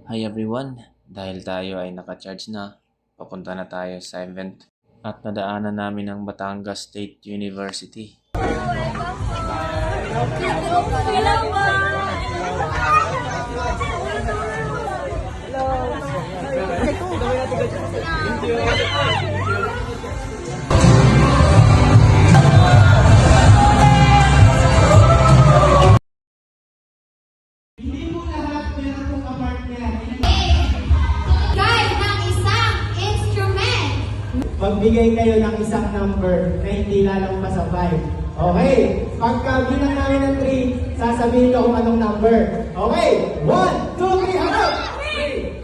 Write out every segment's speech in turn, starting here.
Hi everyone! Dahil tayo ay naka-charge na, papunta na tayo sa event at nadaanan namin ang Batangas State University. Guide ng isang instrument. Magbigay kayo ng isang number na hindi lalong pa sa 5. Okay? Pagka bilang namin ng 3, sasabihin ko kung anong number. Okay? 1, 2, 3, harap! 3!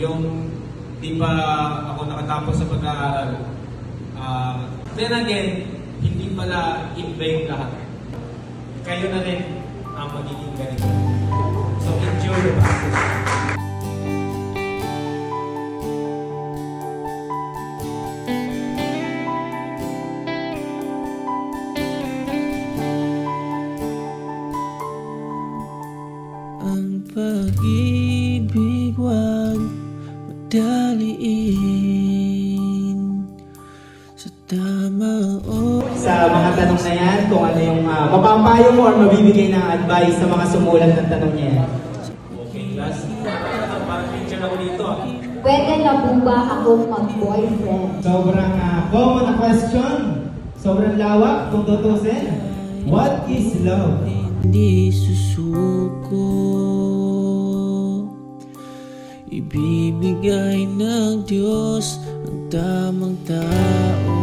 Yung di pa ako nakatapos sa pag-aaral. Then again, hindi pala in vain lahat. Kayo na rin ang magiging ganito. So enjoy the process. Ang pag-ibig wag madaliin sa tama o Sa mga tanong na yan, kung ano yung mapapayo mo or mabibigay ng advice sa mga sumulat ng tanong niya yan. Okay, last. Parang picture ako dito. Pwede na po ba akong mag-boyfriend? Sobrang common na question. Sobrang lawak kung tutusin. What is love? hindi susuko. Ibibigay ng Diyos ang tamang tao.